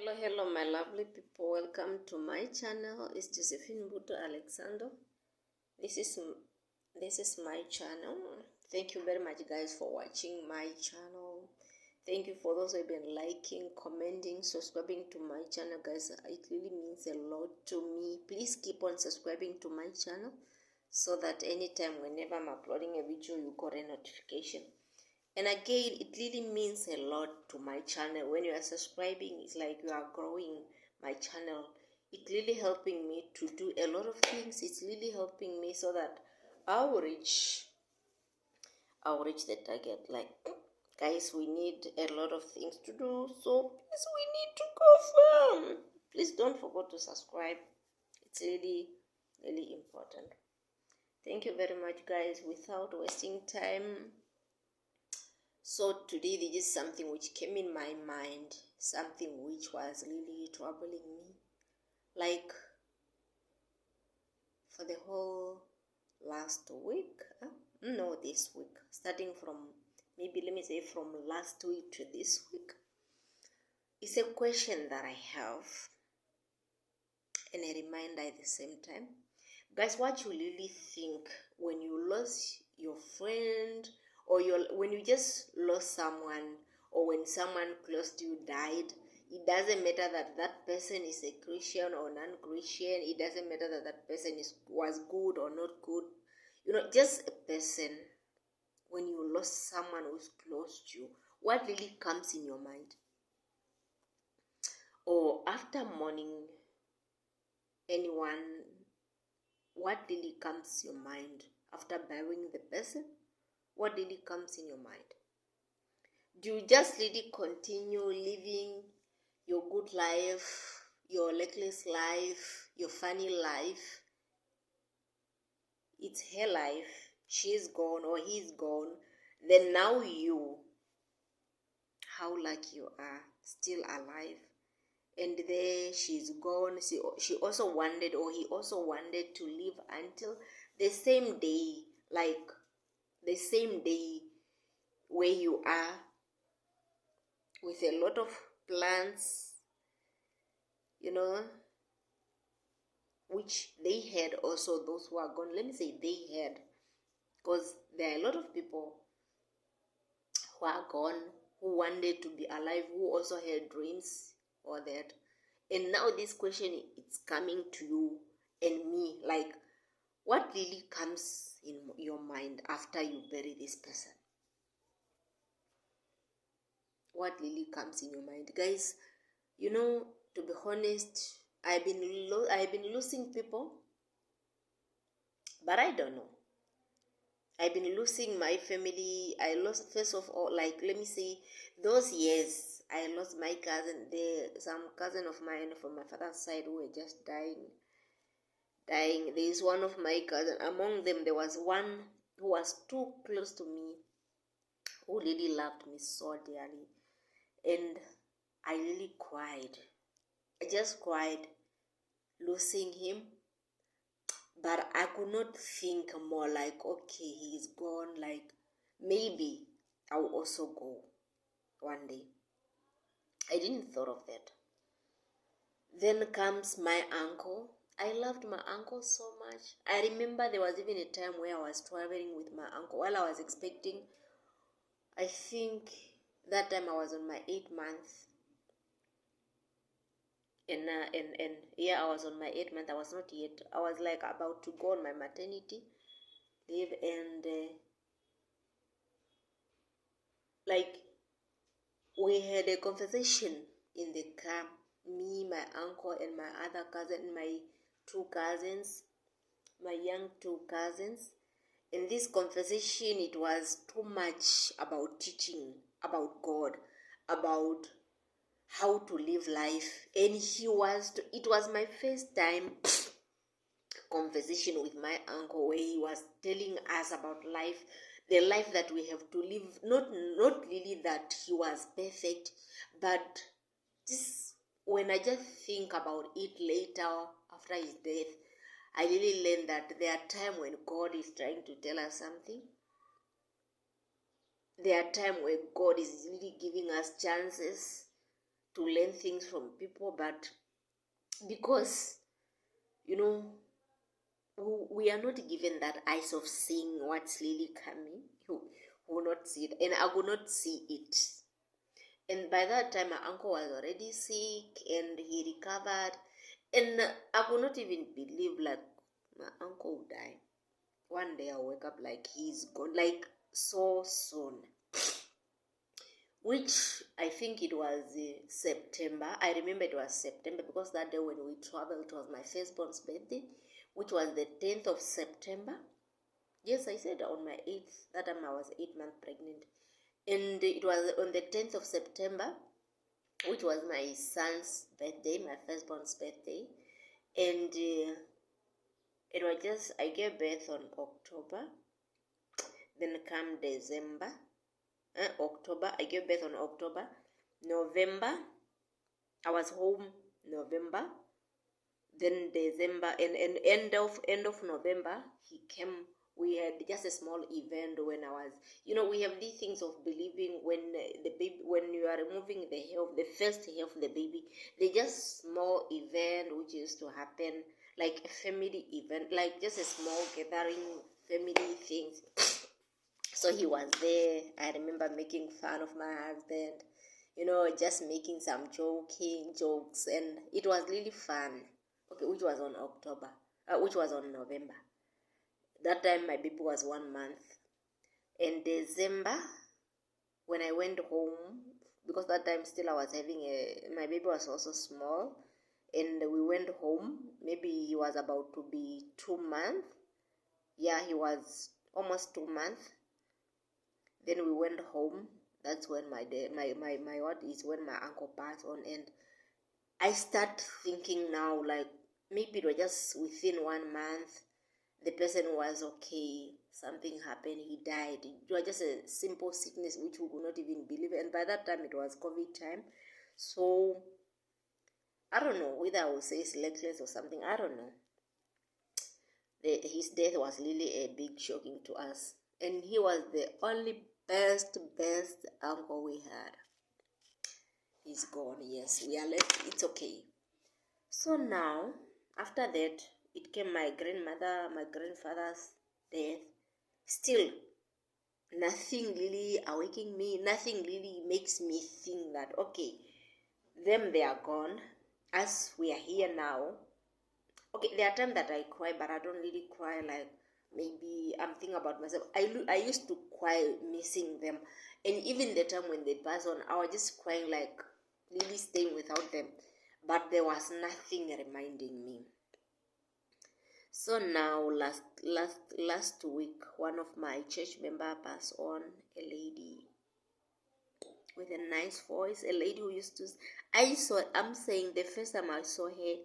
Hello, my lovely people. Welcome to my channel. It's Josephine Buto Alexander. This is this is my channel. Thank you very much, guys, for watching my channel. Thank you for those who have been liking, commenting, subscribing to my channel, guys. It really means a lot to me. Please keep on subscribing to my channel so that anytime, whenever I'm uploading a video, you got a notification. And again, it really means a lot to my channel. When you are subscribing, it's like you are growing my channel. It's really helping me to do a lot of things. It's really helping me so that I'll reach the target. Like, guys, we need a lot of things to do. So please, we need to go firm. Please don't forget to subscribe. It's really, really important. Thank you very much, guys. Without wasting time, so today there is something which came in my mind, something which was really troubling me. Like for the whole last week, no, this week, starting from maybe let me say from last week to this week, it's a question that I have and a reminder at the same time. Guys, what you really think when you lost your friend, or when you just lost someone, or when someone close to you died, it doesn't matter that that person is a Christian or non-Christian. It doesn't matter that that person was good or not good. Just a person. When you lost someone who's close to you, what really comes in your mind? Or after mourning anyone, what really comes to your mind after burying the person? What really comes in your mind? Do you just really continue living your good life, your reckless life, your funny life? It's her life. She's gone or he's gone. Then now you, how lucky you are, still alive. And there she's gone. She also wanted, or he also wanted to live until the same day, like the same day where you are, with a lot of plans, which they had also, those who are gone. Let me say they had, because there are a lot of people who are gone, who wanted to be alive, who also had dreams or that. And now this question, it's coming to you and me, like, what really comes in your mind after you bury this person? What really comes in your mind, guys? To be honest, I've been losing people, but I don't know. I've been losing my family. I lost, first of all, like, let me say, those years I lost my cousin. Some cousin of mine from my father's side who were just dying. There is one of my cousin. Among them, there was one who was too close to me, who really loved me so dearly, and I really cried. I just cried losing him. But I could not think more, like, okay, he's gone, like, maybe I'll also go one day. I didn't thought of that. Then comes my uncle. I loved my uncle so much. I remember there was even a time where I was traveling with my uncle while I was expecting. I think that time I was on my 8th month. And yeah, I was on my 8th month. I was not yet. I was like about to go on my maternity leave, and like, we had a conversation in the car, me, my uncle, and my other cousin, my two cousins, my young two cousins. In this conversation, it was too much about teaching about God, about how to live life. And it was my first time conversation with my uncle, where he was telling us about life, the life that we have to live. Not really that he was perfect, but this, when I just think about it later after his death, I really learned that there are times when God is trying to tell us something. There are times where God is really giving us chances to learn things from people, but because, you know, we are not given that eyes of seeing what's really coming. You will not see it, and I will not see it. And by that time, my uncle was already sick, and he recovered, and I could not even believe like my uncle would die. One day I wake up like he's gone, like so soon. Which I think it was September. I remember it was September because that day when we traveled, it was my firstborn's birthday, which was the 10th of September. Yes, I said on my 8th. That time I was 8 months pregnant. And it was on the 10th of September, which was my son's birthday, my firstborn's birthday. And it was just, I gave birth on October. Then come December. October, I gave birth on October. November, I was home November. Then December, and end of November, he came. We had just a small event when I was, we have these things of believing when the baby, when you are removing the hair of the first hair of the baby, they just small event which used to happen, like a family event, like just a small gathering, family things. So he was there. I remember making fun of my husband, just making some jokes, and it was really fun. Okay, which was on November. That time my baby was 1 month. In December, when I went home, because that time still I was having my baby was also small, and we went home. Maybe he was about to be 2 months. Yeah, he was almost 2 months. Then we went home. That's when my what is when my uncle passed on, and I start thinking now, like maybe it was just within 1 month, the person was okay, something happened, he died. It was just a simple sickness which we could not even believe. And by that time it was COVID time. So I don't know whether I would say it's reckless or something. I don't know. His death was really a big shocking to us. And he was the only best uncle we had. He's gone. Yes, we are left. It's okay. So now, after that, it came my grandfather's death. Still, nothing really awakening me. Nothing really makes me think that, okay, they are gone. As we are here now. Okay, there are times that I cry, but I don't really cry like maybe I'm thinking about myself. I used to cry missing them. And even the time when they passed on, I was just crying like really staying without them. But there was nothing reminding me. So now last week, one of my church members passed on, a lady with a nice voice, a lady who used to, I'm saying the first time I saw her,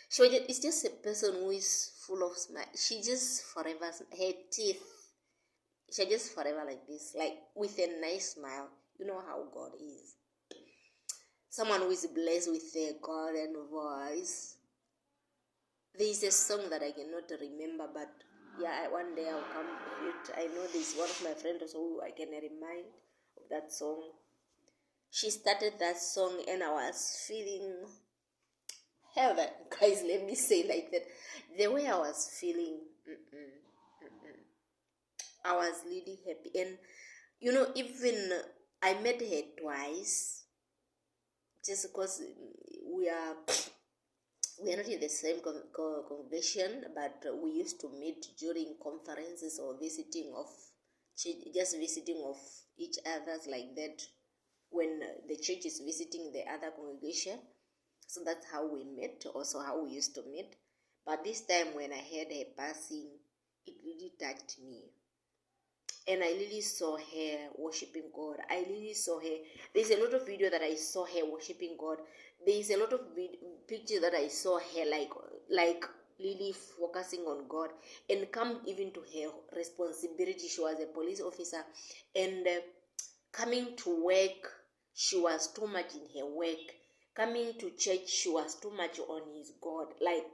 it's just a person who is full of smile. She just forever, her teeth, she just forever like this, like with a nice smile. You know how God is. Someone who is blessed with a golden voice. There is a song that I cannot remember, but yeah, one day I'll come with it. I know there's one of my friends also who I can remind of that song. She started that song and I was feeling heaven. Guys, let me say like that. The way I was feeling, I was really happy. And even I met her twice, just because we are not in the same congregation, but we used to meet during conferences or visiting of each other's like that, when the church is visiting the other congregation. So that's how we met, also how we used to meet. But this time when I heard her passing, it really touched me. And I really saw her worshiping God. I really saw her. There's a lot of video that I saw her worshiping God. There's a lot of pictures that I saw her like really focusing on God. And come even to her responsibility. She was a police officer. And coming to work, she was too much in her work. Coming to church, she was too much on his God. Like,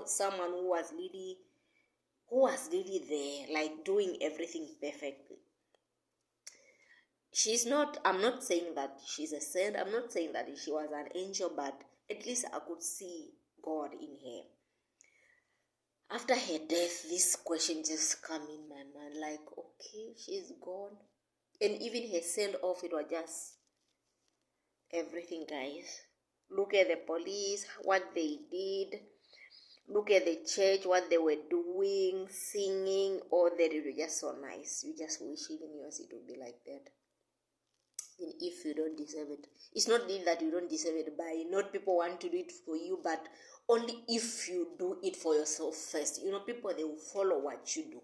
someone who was really there, like doing everything perfectly. she's not, I'm not saying that she's a saint, I'm not saying that she was an angel, but at least I could see God in her. After her death, this question just come in my mind, like, okay, she's gone. And even her send off, it was just everything, guys. Look at the police, what they did. Look at the church, what they were doing, singing. Oh, they were just so nice. You just wish even yours it would be like that. And if you don't deserve it, it's not that you don't deserve it by not people want to do it for you, but only if you do it for yourself first. People, they will follow what you do.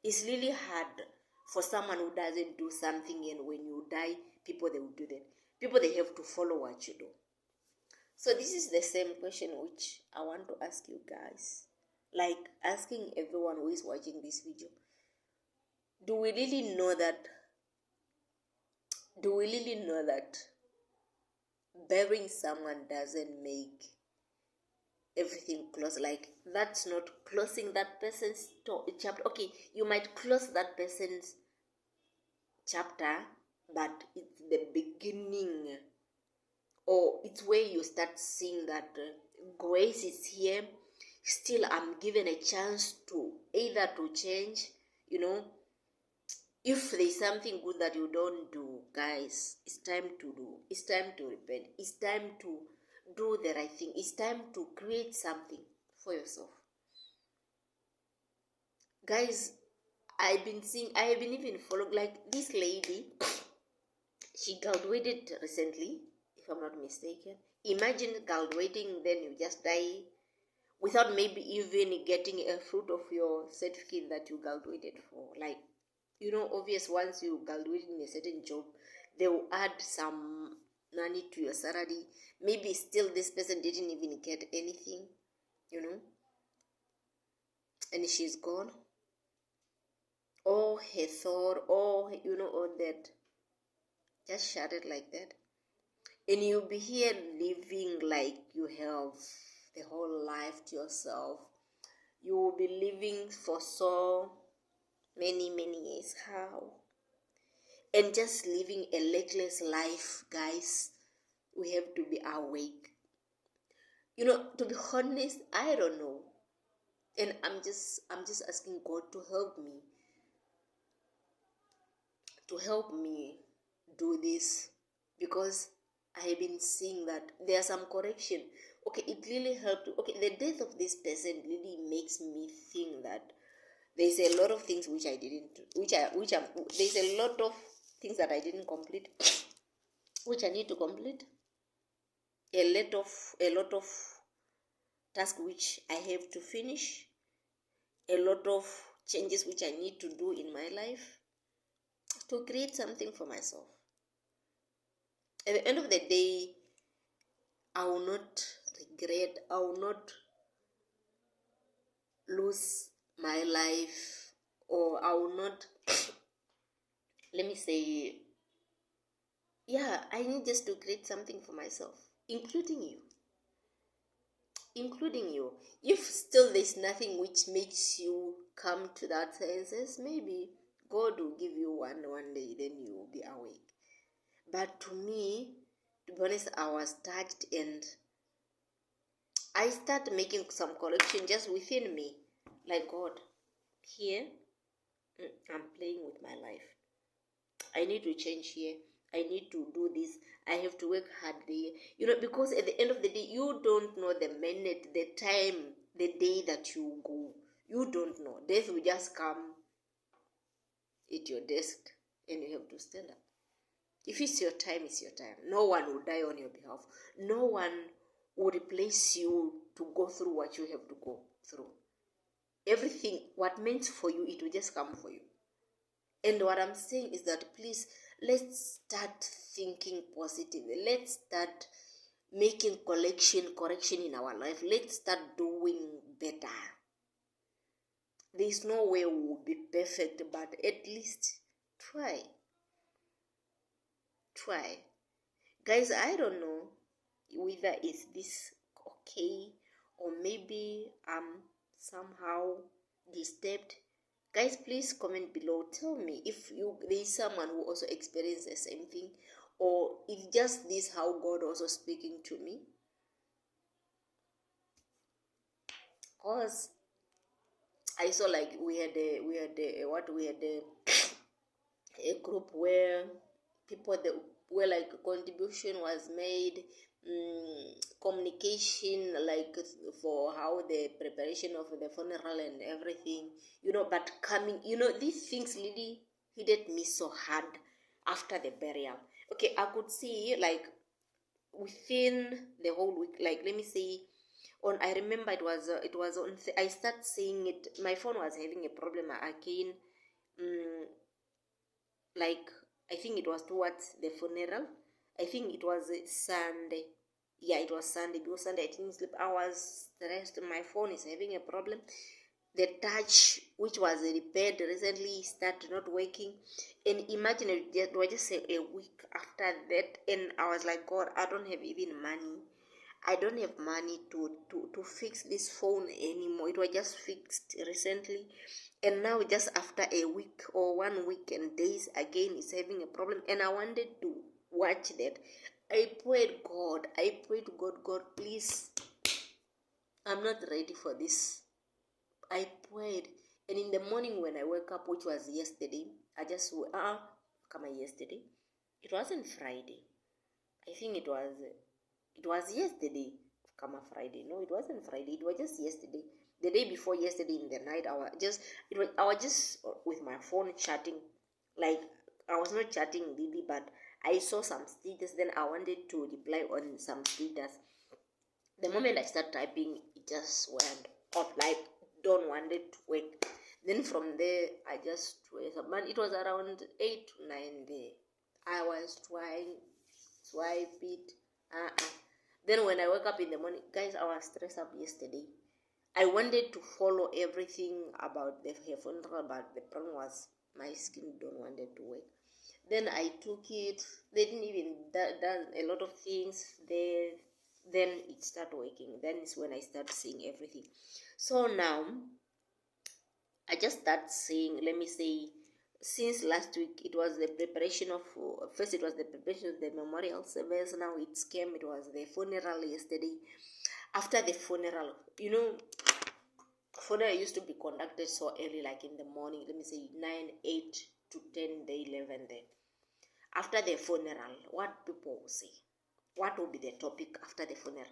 It's really hard for someone who doesn't do something, and when you die, people, they will do that. People, they have to follow what you do. So this is the same question which I want to ask you guys, like asking everyone who is watching this video. Do we really know that burying someone doesn't make everything close? Like, that's not closing that person's chapter. Okay, you might close that person's chapter, but it's the beginning, or it's where you start seeing that grace is here. Still, I'm given a chance to either to change. If there's something good that you don't do, guys, it's time to do. It's time to repent. It's time to do the right thing. It's time to create something for yourself. Guys, I have been even following, like, this lady, she graduated recently, if I'm not mistaken. Imagine graduating, then you just die without maybe even getting a fruit of your certificate that you graduated for. Like, obvious, once you graduate in a certain job, they will add some money to your salary. Maybe still this person didn't even get anything, and she's gone. All her thought, all that, just shattered like that. And you'll be here living like you have the whole life to yourself. You will be living for so many years. How? And just living a legless life, guys. We have to be awake. To be honest, I don't know. And I'm just asking God to help me. To help me do this. Because I have been seeing that there's some correction. Okay, it really helped. Okay, the death of this person really makes me think that there's a lot of things which I didn't, there's a lot of things that I didn't complete, which I need to complete. A lot of tasks which I have to finish. A lot of changes which I need to do in my life to create something for myself. At the end of the day, I will not regret, I will not lose my life, or I will not, let me say, yeah, I need just to create something for myself, including you. If still there's nothing which makes you come to that senses, maybe God will give you one day, then you will be awake. But to me, to be honest, I was touched, and I started making some correction just within me. Like, God, here, I'm playing with my life. I need to change here. I need to do this. I have to work hard there. Because at the end of the day, you don't know the minute, the time, the day that you go. You don't know. Death will just come at your desk, and you have to stand up. If it's your time, it's your time. No one will die on your behalf. No one will replace you to go through what you have to go through. Everything, what meant for you, it will just come for you. And what I'm saying is that, please, let's start thinking positively. Let's start making correction in our life. Let's start doing better. There's no way we will be perfect, but at least try. Guys, I don't know whether is this okay, or maybe I'm somehow disturbed. Guys, please comment below. Tell me if there is someone who also experienced the same thing, or if just this how God also speaking to me. Cause I saw like we had a group where people that where like contribution was made, communication like for how the preparation of the funeral and everything, but coming, these things really hit me so hard after the burial. Okay, I could see like within the whole week, like let me say on, I remember it was on I start seeing it, my phone was having a problem again, like I think it was towards the funeral. I think it was Sunday. Yeah, it was Sunday, because Sunday I didn't sleep. I was stressed. My phone is having a problem. The touch, which was repaired recently, started not working. And imagine it was just a week after that, and I was like, God, I don't have even money. I don't have money to fix this phone anymore. It was just fixed recently, and now just after a week or 1 week and days again, it's having a problem. And I wanted to watch that. I prayed God, God, please, I'm not ready for this. I prayed, and in the morning when I woke up, which was yesterday, I just come on, yesterday. It wasn't Friday. I think it was yesterday. Come on, Friday. No, it wasn't Friday. It was just yesterday. The day before yesterday in the night, I was just with my phone chatting. Like I was not chatting really, but I saw some status. Then I wanted to reply on some status. The moment I start typing, it just went off, like don't want it to work. Then from there, I just but it was around 8 to 9 there. I was trying, swipe it. Then when I woke up in the morning, guys, I was stressed up yesterday. I wanted to follow everything about the funeral, but the problem was my skin don't want it to work. Then I took it. They didn't even done a lot of things there. Then it started working. Then is when I start seeing everything. So now I just start seeing, let me say, since last week it was the preparation of, first it was the preparation of the memorial service. Now it was the funeral yesterday. After the funeral, funeral used to be conducted so early, like in the morning, let me say 9, 8 to 10, day 11 there. After the funeral, what people will say? What will be the topic after the funeral?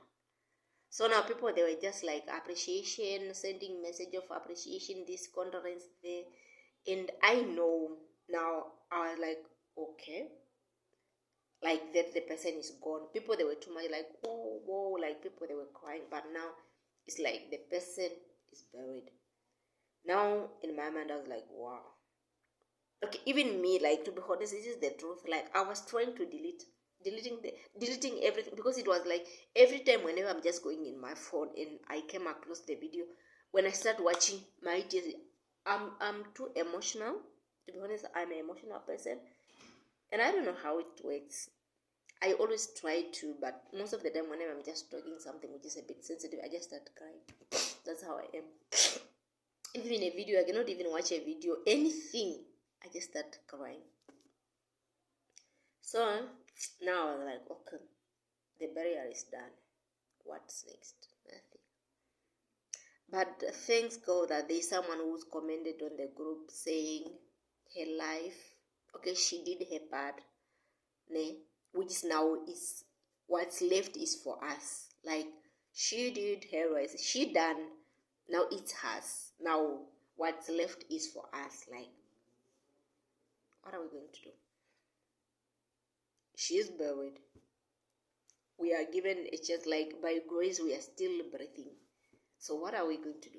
So now people, they were just like appreciation, sending message of appreciation, this condolence there. And I know now, I was like, okay, like that the person is gone. People, they were too much like, whoa, whoa, like people, they were crying. But now it's like the person is buried. Now in my mind, I was like, wow. Okay, even me, like to be honest, this is the truth. Like I was trying to deleting everything, because it was like every time whenever I'm just going in my phone and I came across the video, when I start watching my tears, I'm too emotional. To be honest, I'm an emotional person, and I don't know how it works. I always try to, but most of the time whenever I'm just talking something which is a bit sensitive, I just start crying. That's how I am. Even in a video, I cannot even watch a video, anything, I just start crying. So now I was like, okay, the burial is done. What's next? Nothing. But thanks God that there's someone who's commented on the group saying her life, okay, she did her part, which now is what's left is for us. Like she did her rest, she done, now it's hers. Now what's left is for us. Like, what are we going to do? She is buried. We are given a chance, like by grace we are still breathing. So what are we going to do?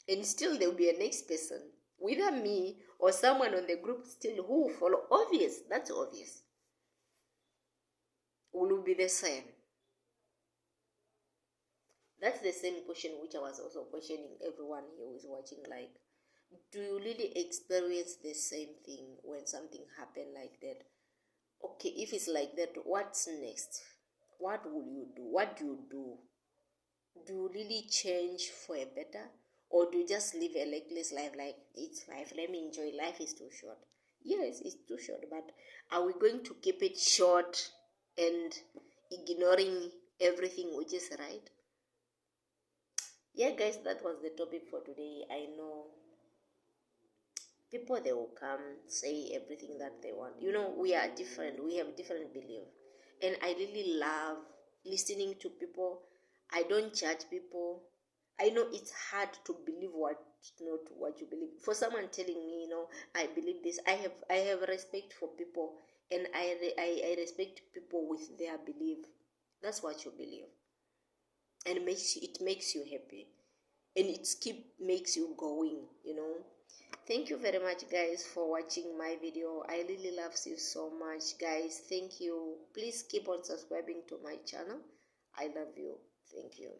And still there will be a next person, whether me or someone on the group still who will follow. Obvious, that's obvious. Will be the same. That's the same question which I was also questioning everyone here who is watching. Like, do you really experience the same thing when something happened like that? Okay, if it's like that, what's next? What will you do? What do you do? Do you really change for a better? or do you just live a reckless life, like it's life, let me enjoy, life is too short? Yes, it's too short, but are we going to keep it short and ignoring everything which is right? Yeah, guys, that was the topic for today. I know people, they will come say everything that they want. We are different, we have different belief, and I really love listening to people. I don't judge people. I know it's hard to believe what, not what you believe. For someone telling me, I believe this, I have respect for people, and I respect people with their belief. That's what you believe, and it makes you happy, and makes you going. Thank you very much, guys, for watching my video. I really love you so much, guys. Thank you. Please keep on subscribing to my channel. I love you. Thank you.